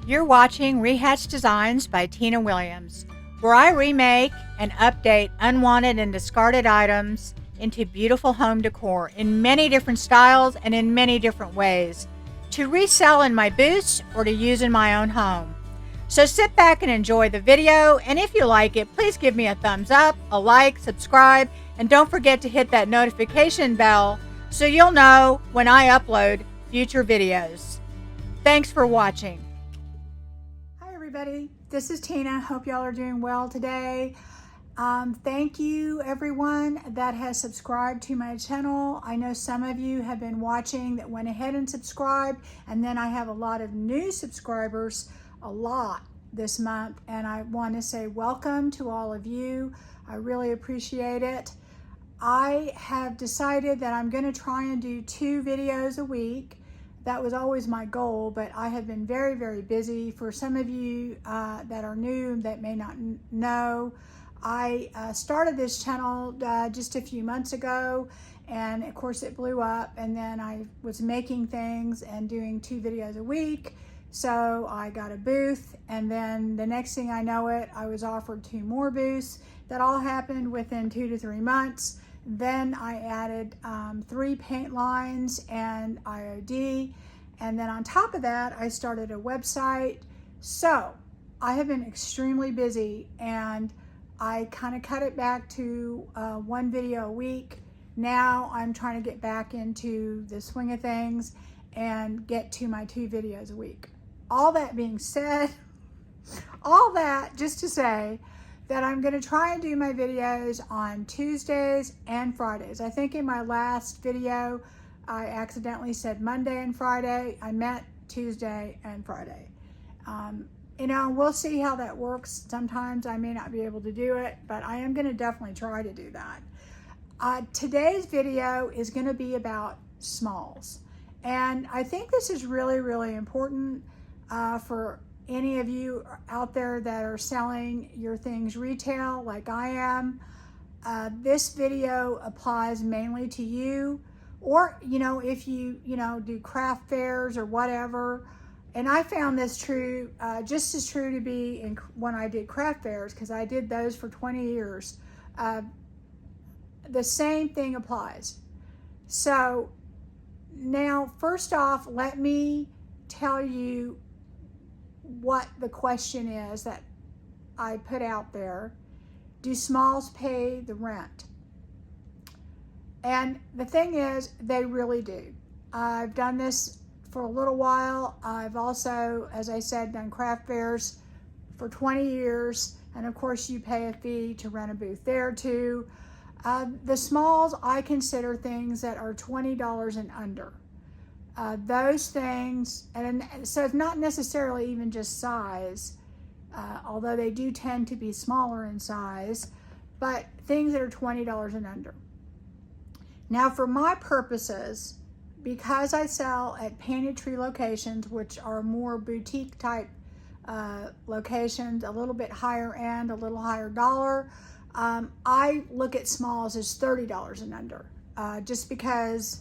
You're watching Rehatch Designs by Tina Williams, where I remake and update unwanted and discarded items into beautiful home decor in many different styles and in many different ways to resell in my booths or to use in my own home. So sit back and enjoy the video, and if you like it, please give me a thumbs up, a like, subscribe, and don't forget to hit that notification bell so you'll know when I upload future videos. Thanks for watching. Hi everybody, this is Tina. Hope y'all are doing well today. Thank you everyone that has subscribed to my channel. I know some of you have been watching that went ahead and subscribed, and then I have a lot of new subscribers, a lot this month, and I want to say welcome to all of you. I really appreciate it. I have decided that I'm going to try and do 2 videos a week. That was always my goal, but I have been very, very busy. For some of you that are new that may not know, I started this channel just a few months ago, and of course it blew up, and then I was making things and doing 2 videos a week. So I got a booth, and then the next thing I know it, I was offered 2 more booths. That all happened within 2 to 3 months. Then I added 3 paint lines and IOD. And then on top of that, I started a website. So I have been extremely busy, and I kind of cut it back to 1 video a week. Now I'm trying to get back into the swing of things and get to my 2 videos a week. All that being said, all that just to say that I'm going to try and do my videos on Tuesdays and Fridays. I think in my last video, I accidentally said Monday and Friday. I meant Tuesday and Friday. You know, we'll see how that works. Sometimes I may not be able to do it, but I am going to definitely try to do that. Today's video is going to be about smalls. And I think this is really, really important for any of you out there that are selling your things retail like I am. This video applies mainly to you, or if you do craft fairs or whatever. And I found this true, just as true to be when I did craft fairs, because I did those for 20 years. The same thing applies. So now, first off, let me tell you what the question is that I put out there. Do smalls pay the rent? And the thing is, they really do. I've done this for a little while. I've also, as I said, done craft fairs for 20 years. And of course you pay a fee to rent a booth there too. The smalls, I consider things that are $20 and under. Those things, and so it's not necessarily even just size, although they do tend to be smaller in size, but things that are $20 and under. Now for my purposes, because I sell at Painted Tree locations, which are more boutique type locations, a little bit higher end, a little higher dollar, I look at smalls as $30 and under, just because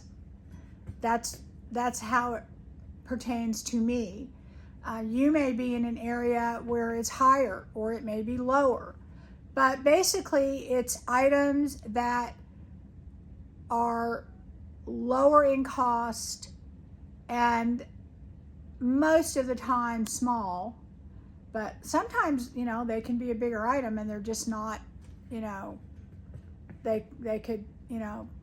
that's how it pertains to me. You may be in an area where it's higher, or it may be lower, but basically it's items that are lower in cost and most of the time small, but sometimes they can be a bigger item and they're just not, they could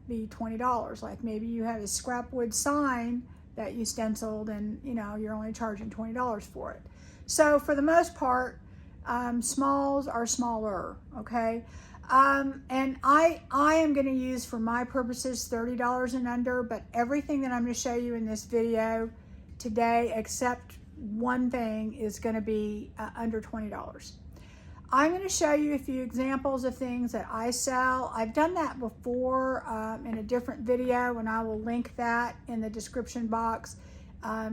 be $20. Like maybe you have a scrap wood sign that you stenciled, and you're only charging $20 for it. So for the most part, smalls are smaller, okay? And I am going to use, for my purposes, $30 and under, but everything that I'm going to show you in this video today, except one thing, is going to be under $20. I'm going to show you a few examples of things that I sell. I've done that before in a different video, and I will link that in the description box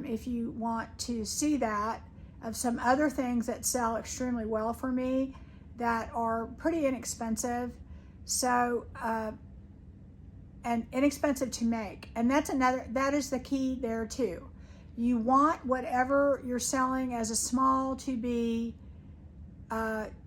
if you want to see that, of some other things that sell extremely well for me that are pretty inexpensive. So, and inexpensive to make. And that is the key there too. You want whatever you're selling as a small to be,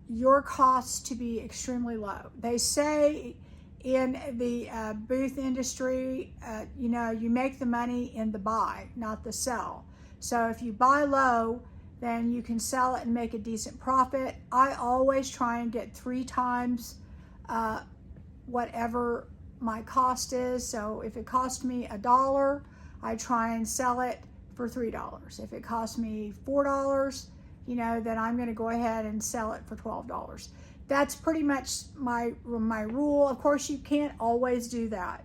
your costs to be extremely low. They say in the booth industry, you know, you make the money in the buy, not the sell. So if you buy low, then you can sell it and make a decent profit. I always try and get 3 times whatever my cost is. So if it cost me $1, I try and sell it for $3. If it costs me $4, you know, then I'm going to go ahead and sell it for $12. That's pretty much my rule. Of course, you can't always do that.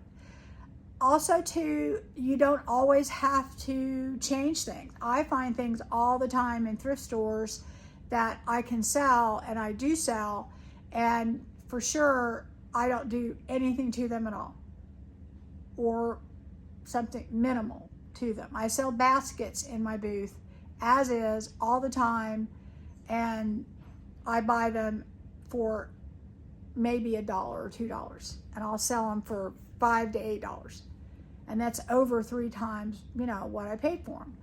Also, too, you don't always have to change things. I find things all the time in thrift stores that I can sell, and I do sell, and for sure, I don't do anything to them at all, or something minimal to them. I sell baskets in my booth as is all the time, and I buy them for maybe $1 or $2, and I'll sell them for $5 to $8, and that's over 3 times, you know, what I paid for them.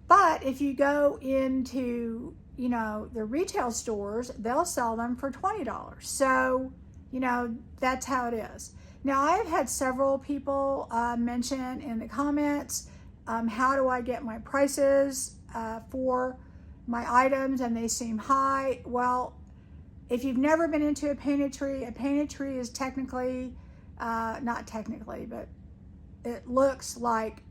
But if you go into, you know, the retail stores, they'll sell them for $20. So, you know, that's how it is. Now, I've had several people mention in the comments, how do I get my prices for my items, and they seem high. Well, if you've never been into a painted tree is technically, not technically, but it looks like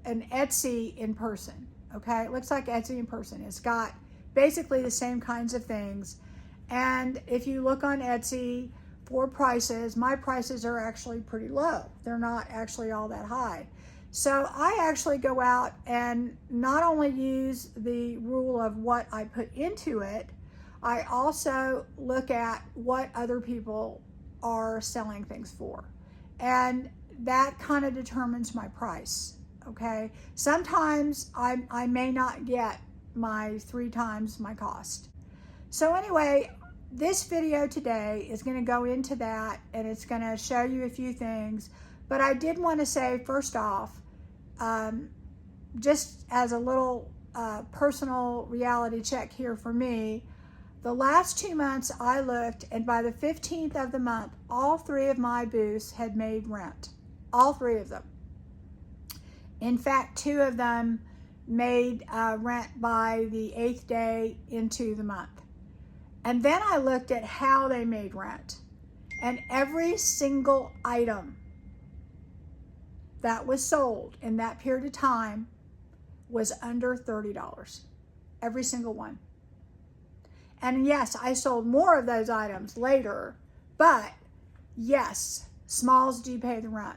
an Etsy in person, okay? It looks like Etsy in person. It's got basically the same kinds of things. And if you look on Etsy for prices, my prices are actually pretty low. They're not actually all that high. So I actually go out and not only use the rule of what I put into it, I also look at what other people are selling things for. And that kind of determines my price, okay? Sometimes I may not get my 3 times my cost. So anyway, this video today is going to go into that, and it's going to show you a few things. But I did want to say, first off, just as a little personal reality check here for me, the last 2 months I looked, and by the 15th of the month, all 3 of my booths had made rent. All 3 of them. In fact, 2 of them made rent by the 8th day into the month. And then I looked at how they made rent. And every single item that was sold in that period of time was under $30. Every single one. And yes, I sold more of those items later, but yes, smalls do pay the rent.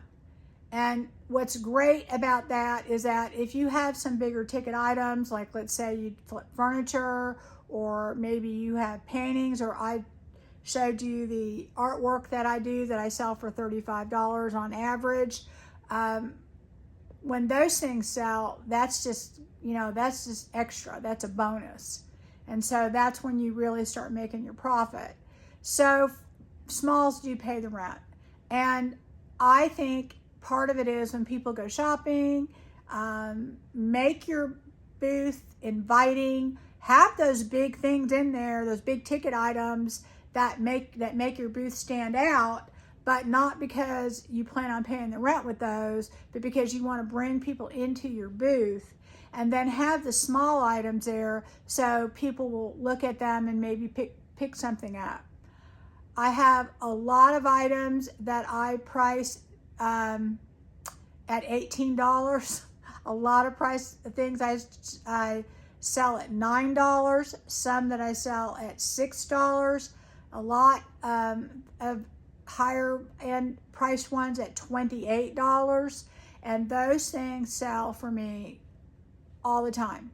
And what's great about that is that if you have some bigger ticket items, like let's say you flip furniture, or maybe you have paintings, or I showed you the artwork that I do that I sell for $35 on average. When those things sell, that's just, you know, that's just extra. That's a bonus. And so that's when you really start making your profit. So smalls do pay the rent. And I think part of it is when people go shopping, make your booth inviting, have those big things in there, those big ticket items that make your booth stand out, but not because you plan on paying the rent with those, but because you want to bring people into your booth. And then have the small items there so people will look at them and maybe pick something up. I have a lot of items that I price at $18. A lot of things I sell at $9. Some that I sell at $6. A lot of higher end priced ones at $28. And those things sell for me all the time.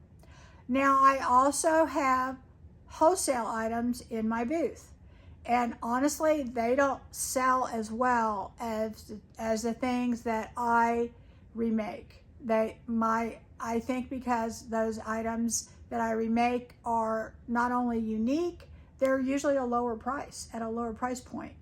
Now, I also have wholesale items in my booth, and honestly, they don't sell as well as the things that I remake. I think because those items that I remake are not only unique, they're usually a lower price, at a lower price point.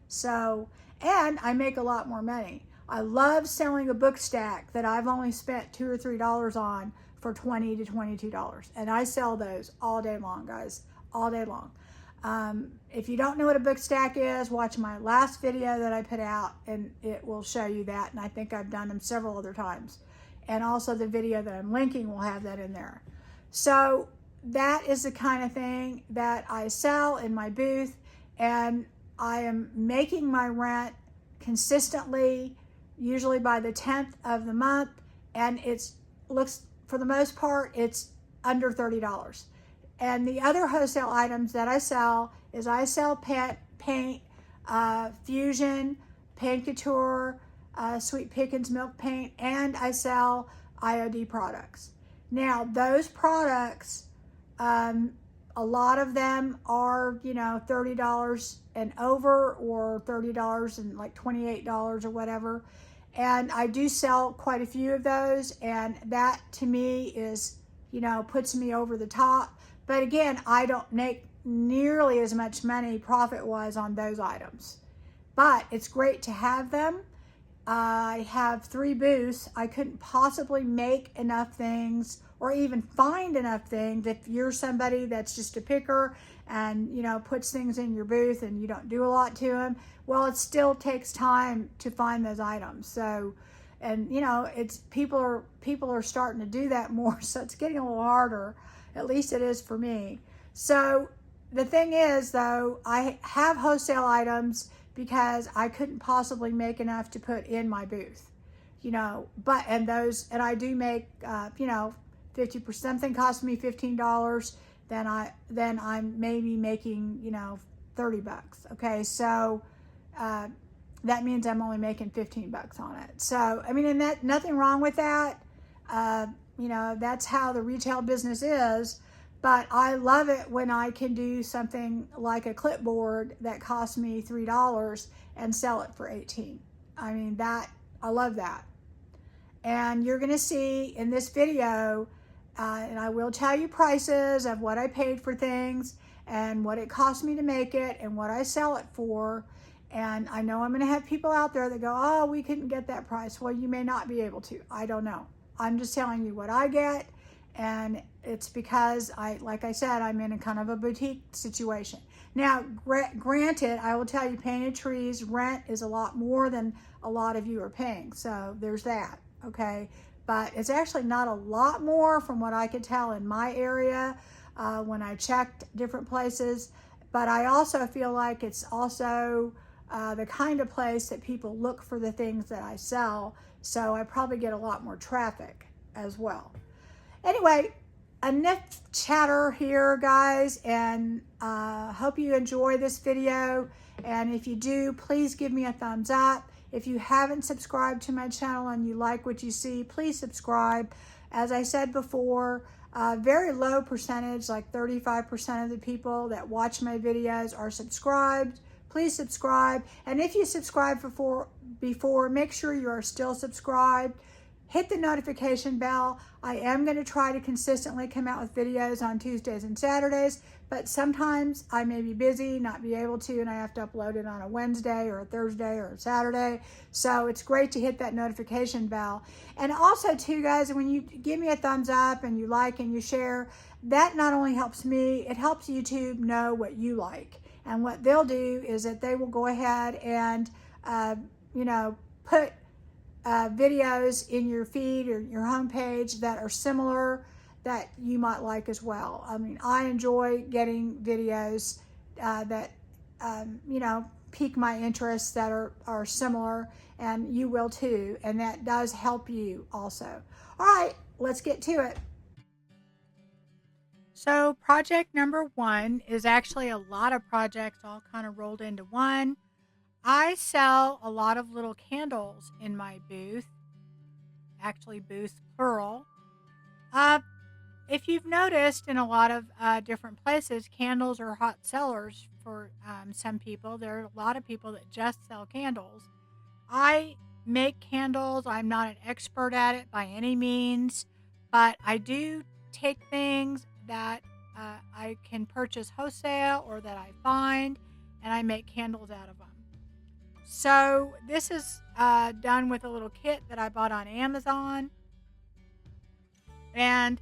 So, and I make a lot more money. I love selling a book stack that I've only spent $2 or $3 on for $20 to $22. And I sell those all day long, guys, all day long. If you don't know what a book stack is, watch my last video that I put out and it will show you that. And I think I've done them several other times. And also the video that I'm linking will have that in there. So that is the kind of thing that I sell in my booth, and I am making my rent consistently, usually by the 10th of the month, and it's looks, for the most part, it's under $30. And the other wholesale items that I sell is I sell paint, Fusion, Paint Couture, Sweet Pickins milk paint, and I sell IOD products. Now, those products, a lot of them are, $30 and over, or $30 and like $28 or whatever. And I do sell quite a few of those, and that to me is, puts me over the top. But again, I don't make nearly as much money profit-wise on those items. But it's great to have them. I have 3 booths. I couldn't possibly make enough things or even find enough things if you're somebody that's just a picker and, puts things in your booth and you don't do a lot to them. Well, it still takes time to find those items. So, and it's people are starting to do that more. So it's getting a little harder. At least it is for me. So the thing is, though, I have wholesale items because I couldn't possibly make enough to put in my booth, and I do make, 50%, something cost me $15, then I'm maybe making, $30. Okay. So, that means I'm only making $15 on it. So, I mean, and that, nothing wrong with that. That's how the retail business is. But I love it when I can do something like a clipboard that cost me $3 and sell it for $18. I mean, I love that. And you're going to see in this video, and I will tell you prices of what I paid for things and what it cost me to make it and what I sell it for. And I know I'm going to have people out there that go, oh, we couldn't get that price. Well, you may not be able to. I don't know. I'm just telling you what I get. And it's because like I said, I'm in a kind of a boutique situation. Now, granted, I will tell you, Painted Trees rent is a lot more than a lot of you are paying. So there's that, okay? But it's actually not a lot more from what I could tell in my area when I checked different places. But I also feel like it's also the kind of place that people look for the things that I sell. So I probably get a lot more traffic as well. Anyway, enough chatter here, guys, and hope you enjoy this video. And if you do, please give me a thumbs up. If you haven't subscribed to my channel and you like what you see, please subscribe. As I said before, very low percentage, like 35% of the people that watch my videos are subscribed. Please subscribe. And if you subscribed before, make sure you are still subscribed. Hit the notification bell. I am going to try to consistently come out with videos on Tuesdays and Saturdays, but sometimes I may be busy, not be able to, and I have to upload it on a Wednesday or a Thursday or a Saturday. So it's great to hit that notification bell. And also too, guys, when you give me a thumbs up and you like and you share, that not only helps me, it helps YouTube know what you like. And what they'll do is that they will go ahead and, put videos in your feed or your homepage that are similar that you might like as well. I mean, I enjoy getting videos that, pique my interests that are similar, and you will too. And that does help you also. All right, let's get to it. So project number 1 is actually a lot of projects all kind of rolled into one. I sell a lot of little candles in my booth, actually booth plural. If you've noticed, in a lot of different places, candles are hot sellers for some people. There are a lot of people that just sell candles. I make candles. I'm not an expert at it by any means, but I do take things that I can purchase wholesale or that I find, and I make candles out of them. So this is done with a little kit that I bought on Amazon, and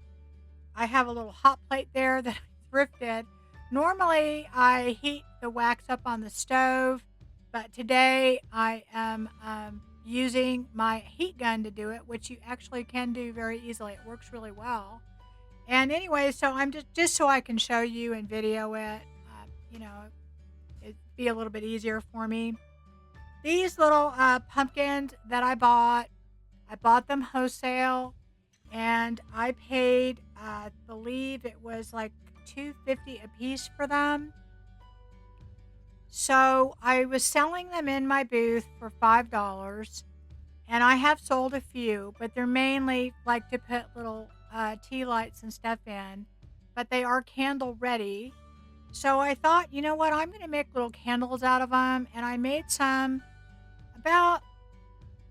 I have a little hot plate there that I thrifted. Normally, I heat the wax up on the stove, but today I am using my heat gun to do it, which you actually can do very easily. It works really well. And anyway, so I'm just so I can show you and video it. You know, it'd be a little bit easier for me. These little pumpkins that I bought them wholesale, and I paid, I believe it was like $2.50 a piece for them. So I was selling them in my booth for $5, and I have sold a few, but they're mainly like to put little tea lights and stuff in, but they are candle ready. So I thought, you know what, I'm going to make little candles out of them, and I made some about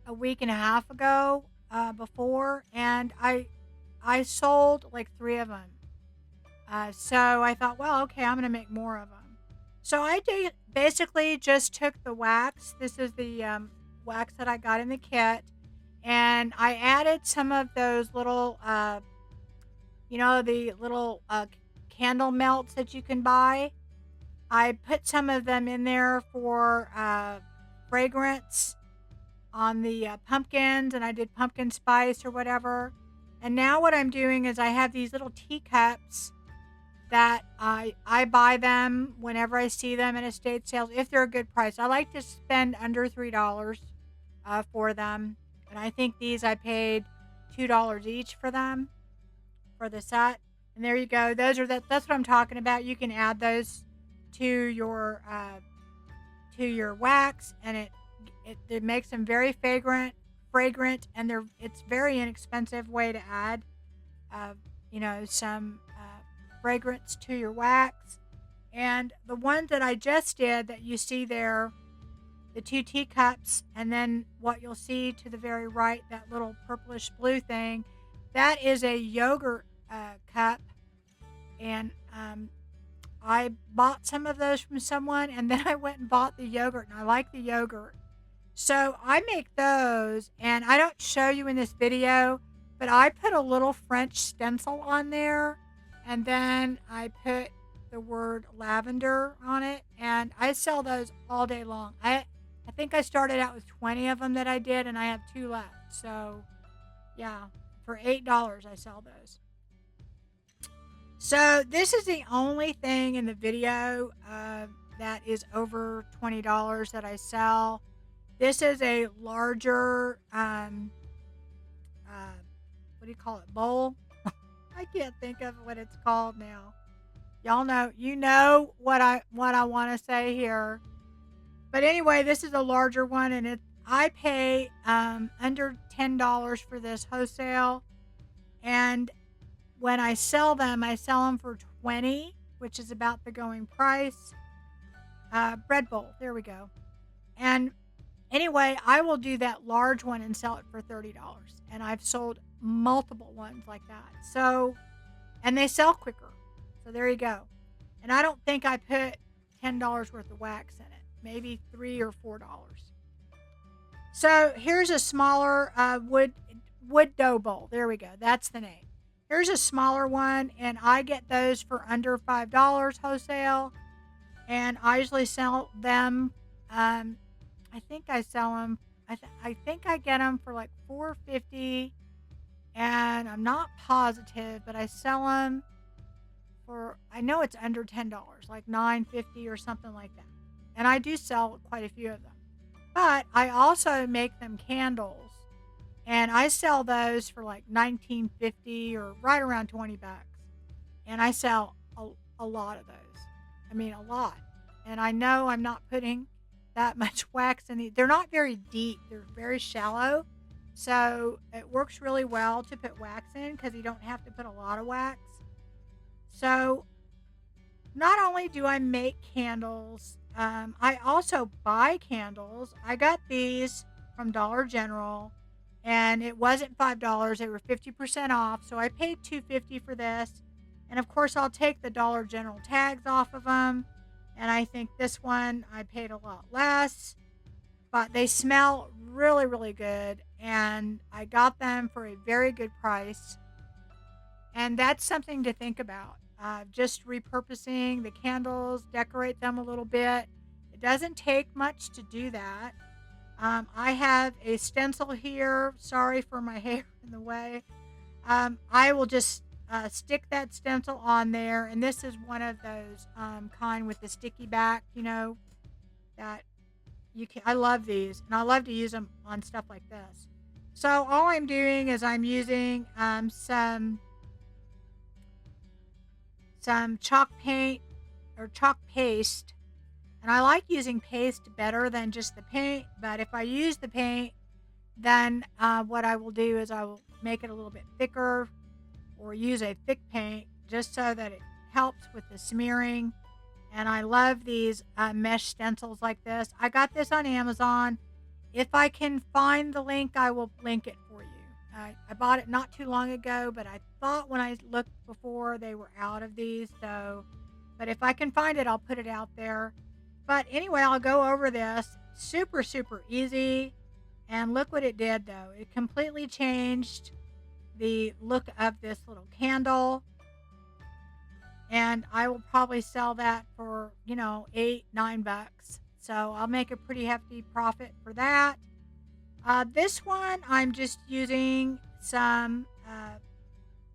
a week and a half ago before, and I sold like three of them. So I thought, well, okay, I'm going to make more of them. So I did, basically just took the wax. This is the wax that I got in the kit. And I added some of those little, the little candle melts that you can buy. I put some of them in there for fragrance on the pumpkins, and I did pumpkin spice or whatever. And now what I'm doing is I have these little teacups that I buy them whenever I see them in estate sales if they're a good price. I like to spend under $3 for them, and I think these I paid $2 each for them for the set. And there you go. That's what I'm talking about. You can add those to your wax, and it makes them very fragrant, and it's very inexpensive way to add some fragrance to your wax. And the ones that I just did that you see there, the two teacups, and then what you'll see to the very right, that little purplish blue thing, that is a yogurt cup. And I bought some of those from someone, and then I went and bought the yogurt, and I like the yogurt. So I make those, and I don't show you in this video, but I put a little French stencil on there, and then I put the word lavender on it, and I sell those all day long. I think I started out with 20 of them that I did, and I have 2 left. So yeah, for $8 I sell those. So this is the only thing in the video that is over $20 that I sell. This is a larger, what do you call it, bowl? I can't think of what it's called now. Y'all know, you know what I want to say here. But anyway, this is a larger one, and I pay under $10 for this wholesale, and when I sell them for $20, which is about the going price. Bread bowl, there we go. And anyway, I will do that large one and sell it for $30. And I've sold multiple ones like that. So, and they sell quicker. So there you go. And I don't think I put $10 worth of wax in it. Maybe $3 or $4. So here's a smaller wood dough bowl. There we go. That's the name. Here's a smaller one, and I get those for under $5 wholesale. And I usually sell them. I think I sell them. I think I get them for like $4.50, and I'm not positive, but I sell them for, I know it's under $10, like $9.50 or something like that. And I do sell quite a few of them. But I also make them candles, and I sell those for like $19.50 or right around $20. And I sell a lot of those. I mean, a lot. And I know I'm not putting that much wax in these. They're not very deep. They're very shallow. So it works really well to put wax in because you don't have to put a lot of wax. So not only do I make candles, I also buy candles. I got these from Dollar General, and it wasn't $5. They were 50% off. So I paid $2.50 for this. And of course, I'll take the Dollar General tags off of them. And I think this one I paid a lot less. but they smell really, really good. And I got them for a very good price. And that's something to think about. Just repurposing the candles, decorate them a little bit. It doesn't take much to do that. I have a stencil here. Sorry for my hair in the way. I will just stick that stencil on there. And this is one of those kind with the sticky back, that you can. I love these, and I love to use them on stuff like this. So all I'm doing is I'm using some chalk paint or chalk paste. And I like using paste better than just the paint, but if I use the paint, then what I will do is I will make it a little bit thicker or use a thick paint just so that it helps with the smearing. And I love these mesh stencils like this. I got this on Amazon. If I can find the link, I will link it for you. I bought it not too long ago, but I thought when I looked before they were out of these. But if I can find it, I'll put it out there. But anyway, I'll go over this. Super, super easy. And look what it did, though. It completely changed the look of this little candle. And I will probably sell that for, $8-9. So I'll make a pretty hefty profit for that. This one, I'm just using some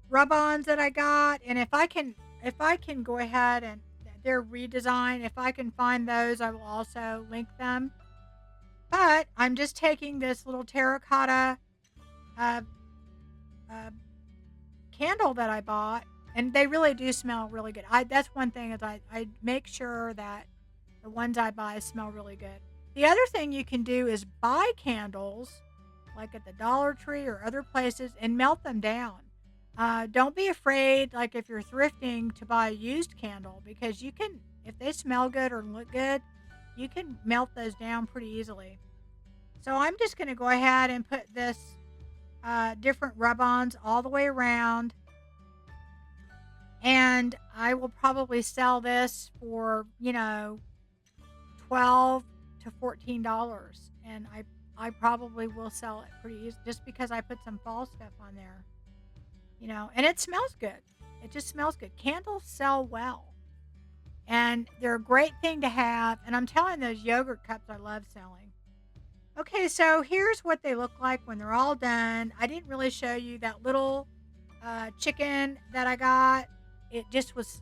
rub-ons that I got. And if I can go ahead and they're redesigned, if I can find those, I will also link them. But I'm just taking this little terracotta uh, candle that I bought, and they really do smell really good. That's one thing is I make sure that the ones I buy smell really good. The other thing you can do is buy candles, like at the Dollar Tree or other places, and melt them down. Don't be afraid, like if you're thrifting, to buy a used candle, because you can, if they smell good or look good, you can melt those down pretty easily. So I'm just going to go ahead and put this different rub-ons all the way around. And I will probably sell this for, $12 to $14. And I probably will sell it pretty easy just because I put some fall stuff on there. And it smells good. It just smells good. Candles sell well. And they're a great thing to have. And I'm telling those yogurt cups I love selling. Okay, so here's what they look like when they're all done. I didn't really show you that little chicken that I got. It just was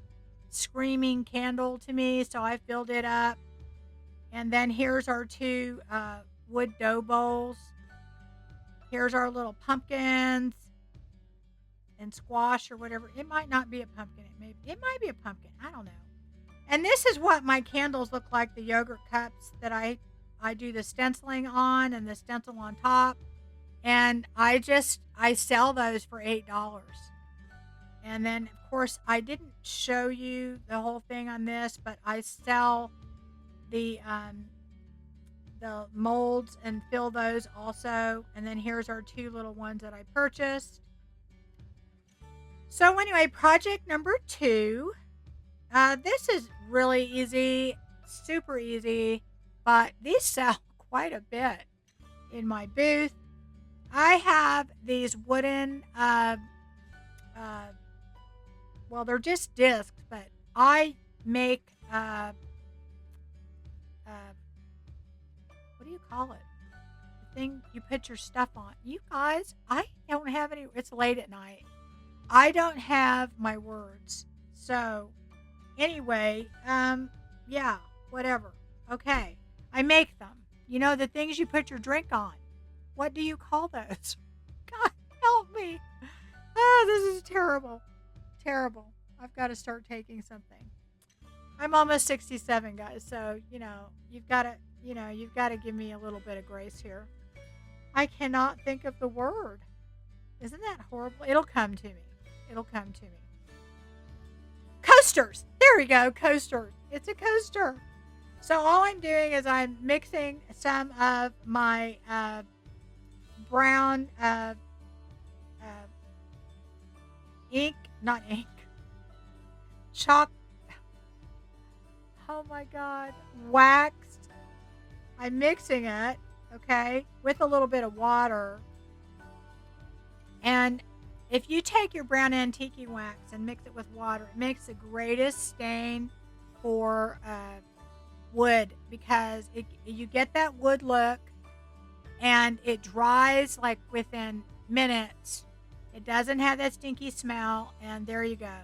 screaming candle to me, so I filled it up. And then here's our two wood dough bowls. Here's our little pumpkins and squash or whatever. It might not be a pumpkin. It might be a pumpkin. I don't know. And this is what my candles look like, the yogurt cups that I do the stenciling on and the stencil on top. And I sell those for $8. And then, of course, I didn't show you the whole thing on this, but I sell the molds and fill those also. And then here's our two little ones that I purchased. So anyway, project number 2. This is really easy, super easy, but these sell quite a bit in my booth. I have these wooden, well, they're just discs, but I make, what do you call it? The thing you put your stuff on. You guys, I don't have any, it's late at night. I don't have my words. So, anyway, yeah, whatever. Okay, I make them. The things you put your drink on. What do you call those? God, help me. Oh, this is terrible. Terrible. I've got to start taking something. I'm almost 67, guys, so, you've got to give me a little bit of grace here. I cannot think of the word. Isn't that horrible? It'll come to me. Coasters. There we go. Coasters. It's a coaster. So all I'm doing is I'm mixing some of my brown chalk. Oh my God. Waxed. I'm mixing it, okay, with a little bit of water. And if you take your brown antique wax and mix it with water, it makes the greatest stain for wood, because you get that wood look, and it dries like within minutes. It doesn't have that stinky smell, and there you go.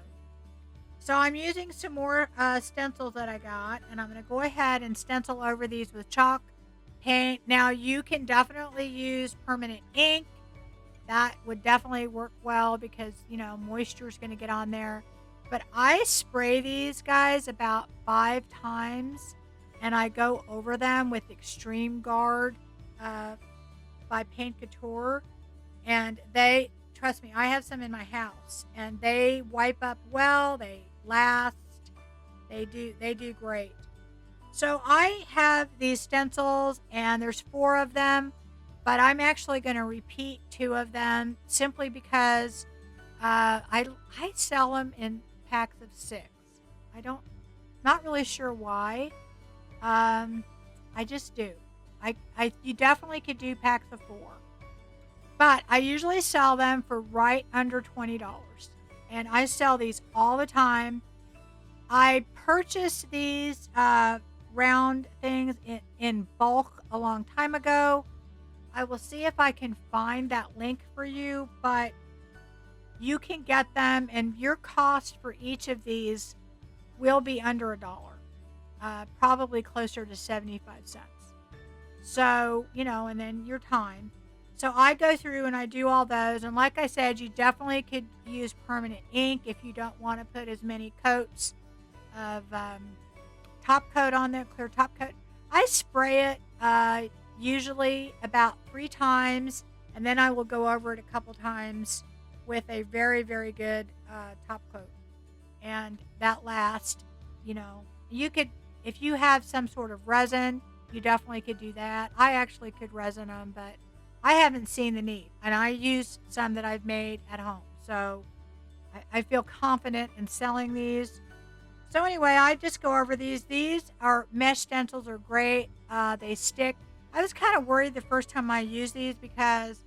So I'm using some more stencils that I got, and I'm going to go ahead and stencil over these with chalk paint. Now you can definitely use permanent ink. That would definitely work well because, moisture is going to get on there. But I spray these guys about 5 times, and I go over them with Extreme Guard by Paint Couture. And they, trust me, I have some in my house, and they wipe up well. They last. They do great. So I have these stencils, and there's 4 of them, but I'm actually going to repeat 2 of them simply because I sell them in packs of 6. Not really sure why. I just do. You definitely could do packs of 4, but I usually sell them for right under $20, and I sell these all the time. I purchased these round things in bulk a long time ago. I will see if I can find that link for you, but you can get them, and your cost for each of these will be under $1, probably closer to 75 cents. So, and then your time. So I go through and I do all those, and like I said, you definitely could use permanent ink if you don't want to put as many coats of top coat on there, clear top coat. I spray it usually about 3 times, and then I will go over it a couple times with a very, very good top coat, and that lasts. You could, if you have some sort of resin, you definitely could do that. I actually could resin them, but I haven't seen the need, and I use some that I've made at home, so I feel confident in selling these. So anyway, I just go over these. These are mesh stencils, are great. They stick. I was kind of worried the first time I used these because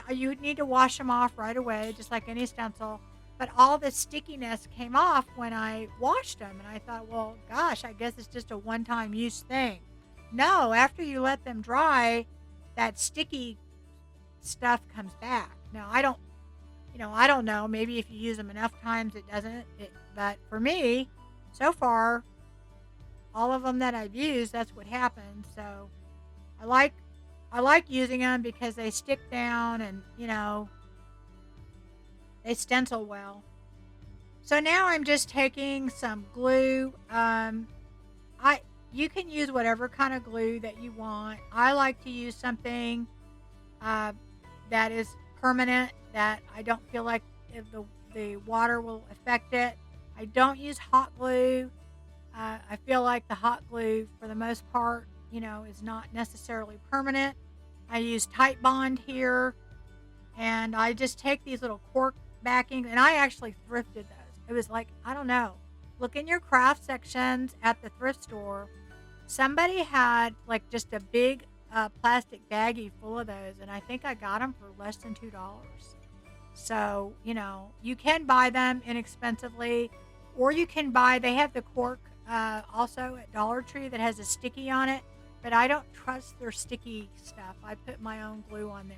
you need to wash them off right away, just like any stencil. But all the stickiness came off when I washed them, and I thought, well, gosh, I guess it's just a one-time use thing. No, after you let them dry, that sticky stuff comes back. Now, I don't know. Maybe if you use them enough times, it doesn't. But for me, so far, all of them that I've used, that's what happened. So I like using them because they stick down, and they stencil well. So now I'm just taking some glue. You can use whatever kind of glue that you want. I like to use something that is permanent, that I don't feel like if the water will affect it. I don't use hot glue. I feel like the hot glue, for the most part, is not necessarily permanent. I use Tight Bond here, and I just take these little cork backings, and I actually thrifted those. It was like, I don't know. Look in your craft sections at the thrift store. Somebody had like just a big plastic baggie full of those, and I think I got them for less than $2. So, you can buy them inexpensively, or you can buy, they have the cork also at Dollar Tree that has a sticky on it, but I don't trust their sticky stuff. I put my own glue on there.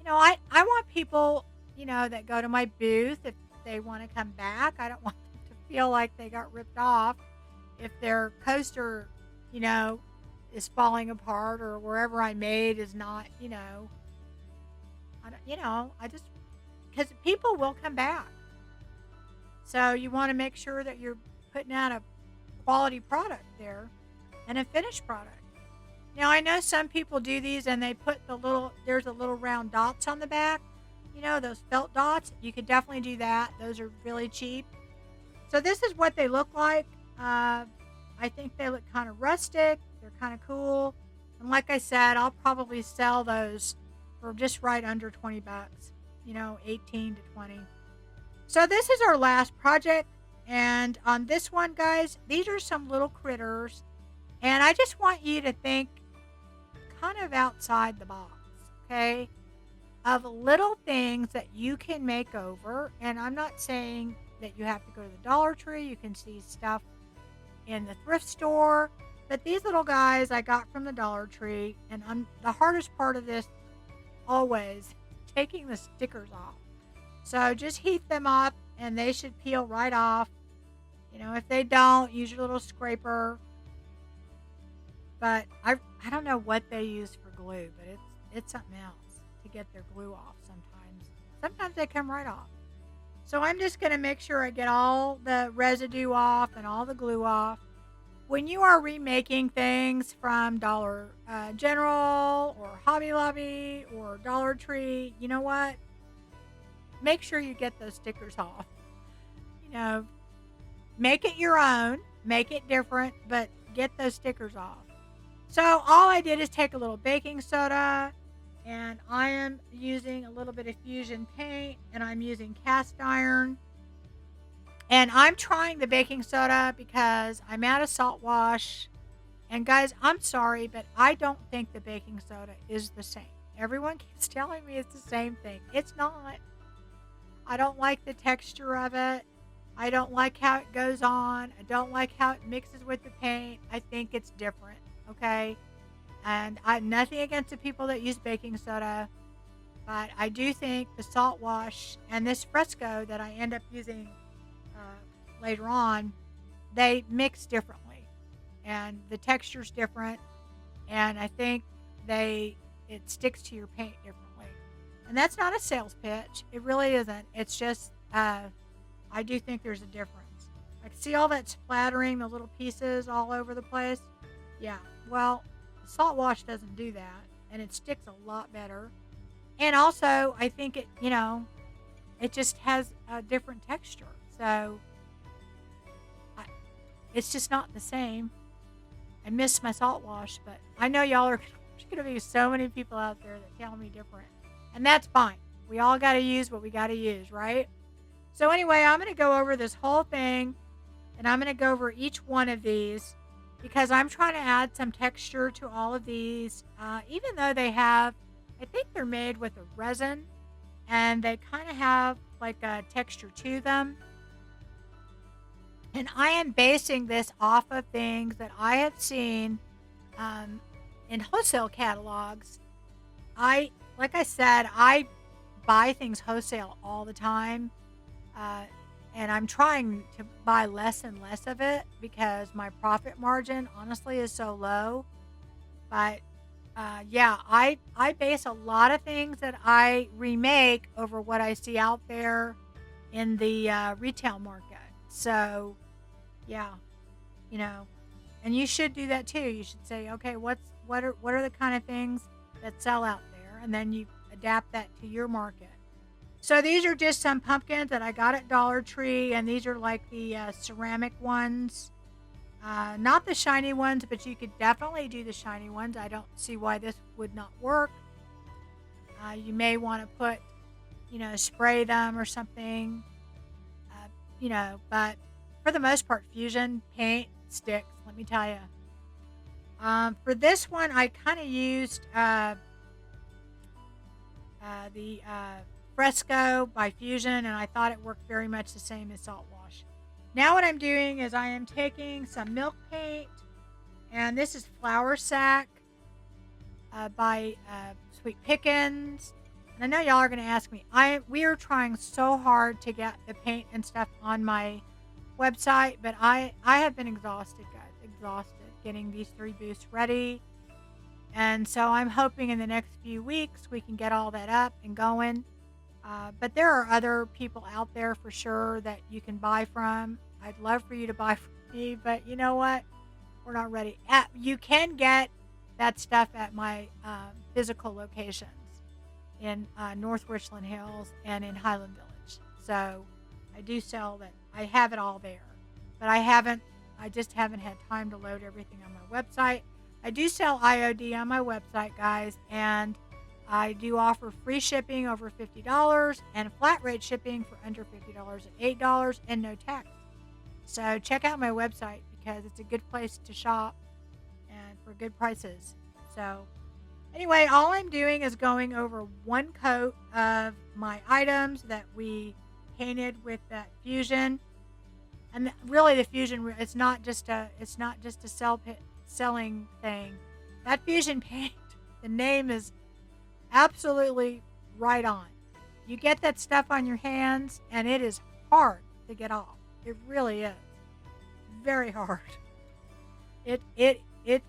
I want people, that go to my booth, if they want to come back, I don't want them to feel like they got ripped off if their coaster, is falling apart, or wherever I made is not, I just, because people will come back. So you want to make sure that you're putting out a quality product there, and a finished product. Now, I know some people do these and they put there's a little round dots on the back, those felt dots. You could definitely do that. Those are really cheap. So this is what they look like. I think they look kind of rustic. They're kind of cool. And like I said, I'll probably sell those for just right under 20 bucks, 18 to 20. So this is our last project. And on this one, guys, these are some little critters. And I just want you to think kind of outside the box, okay? Of little things that you can make over. And I'm not saying that you have to go to the Dollar Tree. You can see stuff in the thrift store. But these little guys I got from the Dollar Tree. And the hardest part of this always taking the stickers off. So just heat them up and they should peel right off. If they don't, use your little scraper. But I don't know what they use for glue, but it's something else to get their glue off sometimes. Sometimes they come right off. So I'm just going to make sure I get all the residue off and all the glue off. When you are remaking things from Dollar General or Hobby Lobby or Dollar Tree, you know what? Make sure you get those stickers off. Make it your own, make it different, but get those stickers off. So all I did is take a little baking soda, and I am using a little bit of fusion paint, and I'm using cast iron. And I'm trying the baking soda because I'm out of salt wash. And guys, I'm sorry, but I don't think the baking soda is the same. Everyone keeps telling me it's the same thing. It's not. I don't like the texture of it. I don't like how it goes on. I don't like how it mixes with the paint. I think it's different. Okay, and I nothing against the people that use baking soda, but I do think the salt wash and this fresco that I end up using later on, they mix differently, and the texture's different, and I think it sticks to your paint differently, and that's not a sales pitch. It really isn't. It's just I do think there's a difference. I can see all that splattering, the little pieces all over the place. Yeah, well, salt wash doesn't do that, and it sticks a lot better. And also, I think it just has a different texture. So, it's just not the same. I miss my salt wash, but I know y'all are going to be so many people out there that tell me different. And that's fine. We all got to use what we got to use, right? So anyway, I'm going to go over this whole thing, and I'm going to go over each one of these, because I'm trying to add some texture to all of these, even though I think they're made with a resin, and they kind of have like a texture to them. And I am basing this off of things that I have seen in wholesale catalogs. Like I said, I buy things wholesale all the time. And I'm trying to buy less and less of it because my profit margin honestly is so low. But I base a lot of things that I remake over what I see out there in the retail market. So yeah, and you should do that too. You should say, okay, what are the kind of things that sell out there, and then you adapt that to your market. So these are just some pumpkins that I got at Dollar Tree, and these are like the ceramic ones. Not the shiny ones, but you could definitely do the shiny ones. I don't see why this would not work. You may want to put, spray them or something, but for the most part, fusion paint sticks, let me tell you. For this one, I kind of used the Fresco by Fusion, and I thought it worked very much the same as salt wash. Now what I'm doing is I am taking some milk paint, and this is Flour Sack by Sweet Pickins. And I know y'all are going to ask me, we are trying so hard to get the paint and stuff on my website, but I have been exhausted, guys, getting these 3 booths ready. And so I'm hoping in the next few weeks we can get all that up and going. But there are other people out there for sure that you can buy from. I'd love for you to buy from me, but you know what? We're not ready. You can get that stuff at my physical locations in North Richland Hills and in Highland Village. So I do sell that. I have it all there, but I just haven't had time to load everything on my website. I do sell IOD on my website, guys, and I do offer free shipping over $50 and flat rate shipping for under $50 at $8 and no tax. So check out my website because it's a good place to shop. for good prices. So anyway, all I'm doing is going over one coat of my items that we painted with that fusion. And really, the fusion, it's not just a selling thing. That fusion paint, the name is absolutely right on. You get that stuff on your hands, and it is hard to get off. It really is very hard. It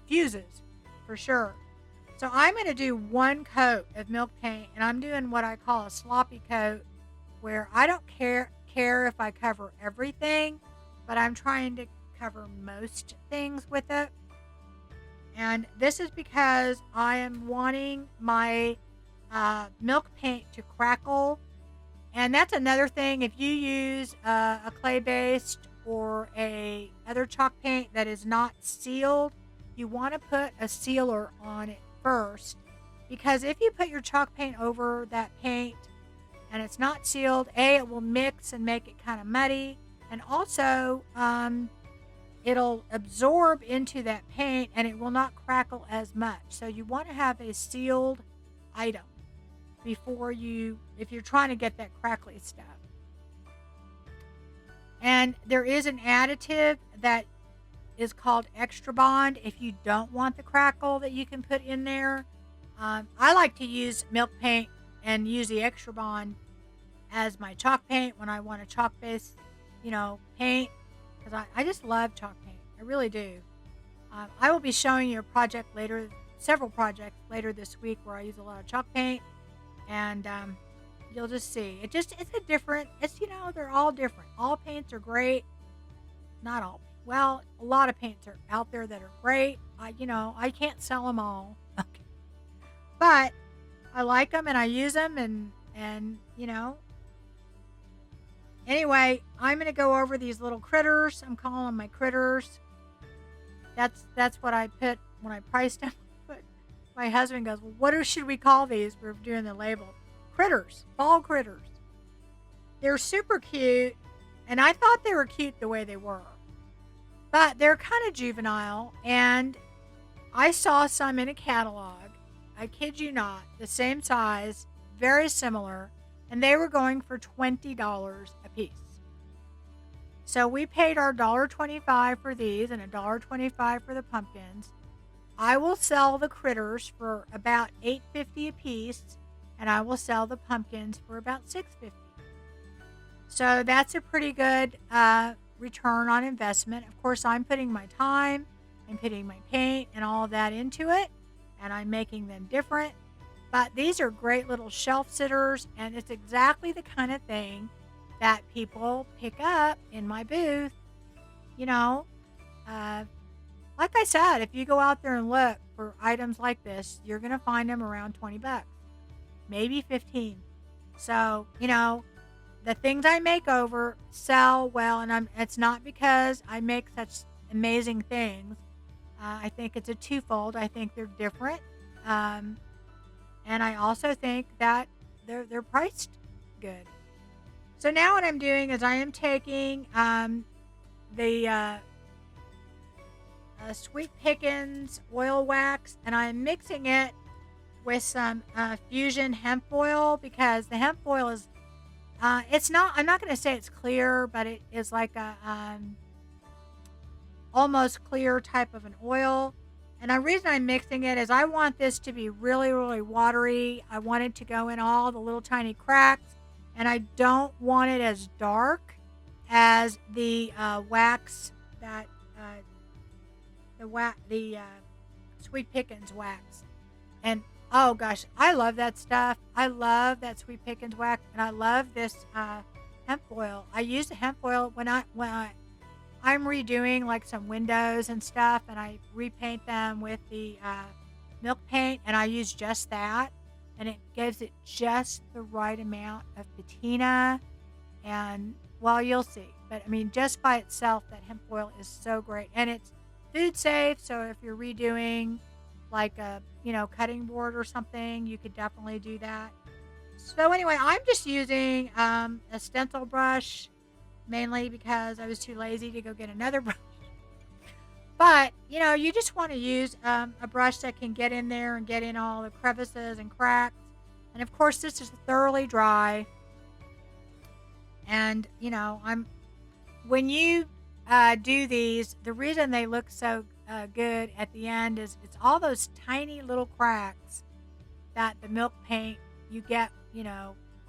fuses for sure. So I'm going to do one coat of milk paint, and I'm doing what I call a sloppy coat, where I don't care if I cover everything, but I'm trying to cover most things with it. And this is because I am wanting my milk paint to crackle. And that's another thing. If you use a clay-based or a other chalk paint that is not sealed, you want to put a sealer on it first, because if you put your chalk paint over that paint and it's not sealed, it will mix and make it kind of muddy, and also it'll absorb into that paint and it will not crackle as much. So you want to have a sealed item before if you're trying to get that crackly stuff. And there is an additive that is called Extra Bond if you don't want the crackle, that you can put in there. I like to use milk paint and use the Extra Bond as my chalk paint when I want a chalk base, paint, because I just love chalk paint. I really do. I will be showing you several projects later this week where I use a lot of chalk paint, and you'll just see. It's they're all different. All paints are great. Not all. Well, a lot of paints are out there that are great. I can't sell them all. Okay. But I like them and I use them, and Anyway, I'm going to go over these little critters. I'm calling them my critters. That's what I put when I priced them. But my husband goes, well, what should we call these? We're doing the label. Critters. Fall critters. They're super cute, and I thought they were cute the way they were. But they're kind of juvenile, and I saw some in a catalog. I kid you not, the same size, very similar, and they were going for $20 a piece. So we paid our $1.25 for these and $1.25 for the pumpkins. I will sell the critters for about $8.50 a piece, and I will sell the pumpkins for about $6.50. So that's a pretty good return on investment. Of course, I'm putting my time, I'm putting my paint and all of that into it, and I'm making them different. But these are great little shelf sitters, and it's exactly the kind of thing that people pick up in my booth. Like I said, if you go out there and look for items like this, you're going to find them around $20, maybe 15. So, the things I make over sell well, and it's not because I make such amazing things. I think it's a twofold. I think they're different. And I also think that they're priced good. So now what I'm doing is I am taking the Sweet Pickens oil wax, and I'm mixing it with some Fusion hemp oil, because the hemp oil is I'm not going to say it's clear, but it is like a almost clear type of an oil. And the reason I'm mixing it is I want this to be really, really watery. I want it to go in all the little tiny cracks, and I don't want it as dark as the wax that the Sweet Pickens wax. And oh gosh, I love that stuff. I love that Sweet Pickens wax, and I love this hemp oil. I use the hemp oil when I'm redoing like some windows and stuff, and I repaint them with the milk paint, and I use just that, and it gives it just the right amount of patina. And well, you'll see. But I mean, just by itself, that hemp oil is so great, and it's food safe. So if you're redoing like a cutting board or something, you could definitely do that. So anyway, I'm just using a stencil brush, mainly because I was too lazy to go get another brush. But, you just want to use a brush that can get in there and get in all the crevices and cracks. And of course, this is thoroughly dry. And, when you do these, the reason they look so good at the end is it's all those tiny little cracks that the milk paint you get,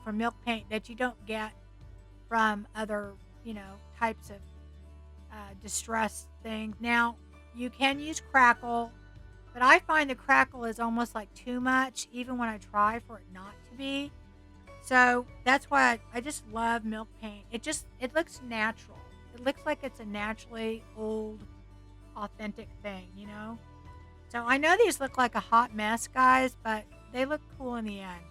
from milk paint that you don't get from other, types of distress things. Now, you can use crackle, but I find the crackle is almost like too much, even when I try for it not to be. So that's why I just love milk paint. It looks natural. It looks like it's a naturally old, authentic thing, So I know these look like a hot mess, guys, but they look cool in the end.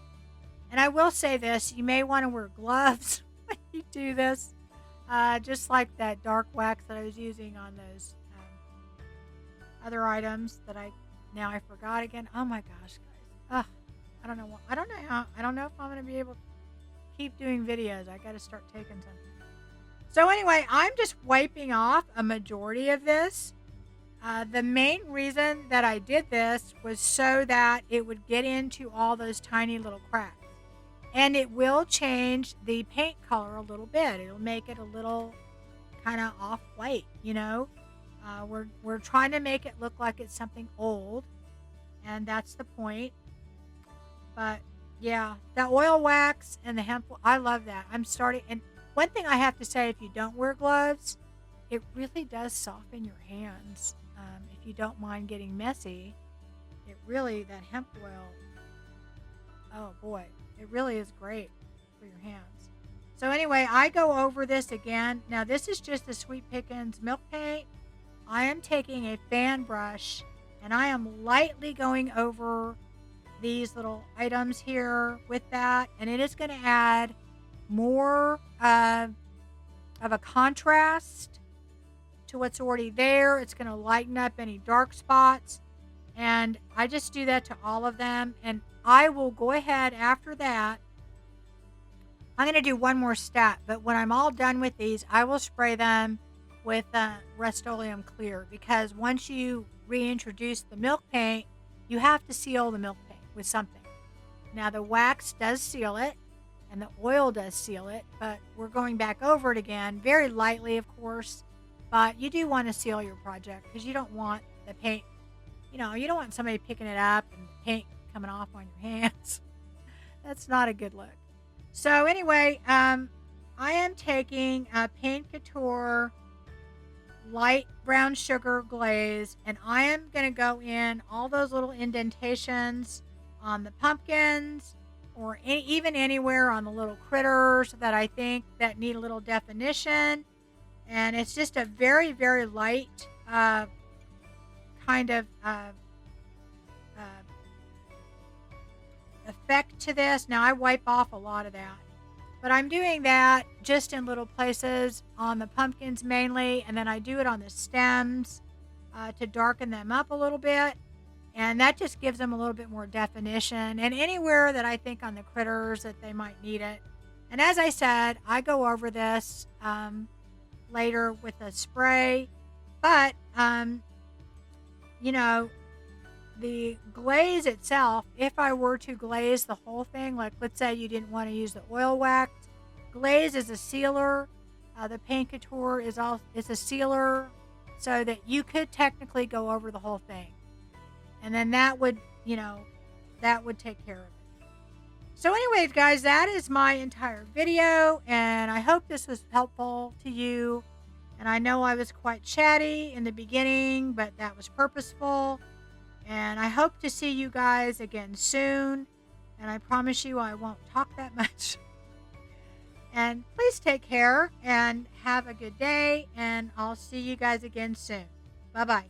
And I will say this, you may want to wear gloves when you do this. Just like that dark wax that I was using on those other items that I forgot again. Oh my gosh, guys. Ugh, I don't know if I'm going to be able to keep doing videos. I got to start taking some. So anyway, I'm just wiping off a majority of this. The main reason that I did this was so that it would get into all those tiny little cracks. And it will change the paint color a little bit. It'll make it a little kind of off-white, We're trying to make it look like it's something old, and that's the point. But yeah, the oil wax and the hemp, I love that. I'm starting, and one thing I have to say, if you don't wear gloves, it really does soften your hands. If you don't mind getting messy, that hemp oil, oh boy, it really is great for your hands. So anyway, I go over this again. Now this is just the Sweet Pickins milk paint. I am taking a fan brush and I am lightly going over these little items here with that. And it is going to add more of a contrast to what's already there. It's going to lighten up any dark spots. And I just do that to all of them. And I will go ahead after that. I'm going to do one more step. But when I'm all done with these, I will spray them with Rust-Oleum Clear. Because once you reintroduce the milk paint, you have to seal the milk paint with something. Now the wax does seal it. And the oil does seal it. But we're going back over it again. Very lightly, of course. But you do want to seal your project. Because you don't want the paint. You don't want somebody picking it up and the paint coming off on your hands. That's not a good look. So anyway, I am taking a Paint Couture light brown sugar glaze, and I am going to go in all those little indentations on the pumpkins, or even anywhere on the little critters that I think that need a little definition. And it's just a very, very light kind of effect to this. Now I wipe off a lot of that, but I'm doing that just in little places on the pumpkins mainly, and then I do it on the stems to darken them up a little bit, and that just gives them a little bit more definition, and anywhere that I think on the critters that they might need it. And as I said, I go over this later with a spray, but the glaze itself, if I were to glaze the whole thing, like let's say you didn't want to use the oil wax, glaze is a sealer. The Paint Couture is a sealer, so that you could technically go over the whole thing, and then that would take care of it. So anyways, guys, that is my entire video, and I hope this was helpful to you. And I know I was quite chatty in the beginning, but that was purposeful. And I hope to see you guys again soon. And I promise you I won't talk that much. And please take care and have a good day. And I'll see you guys again soon. Bye-bye.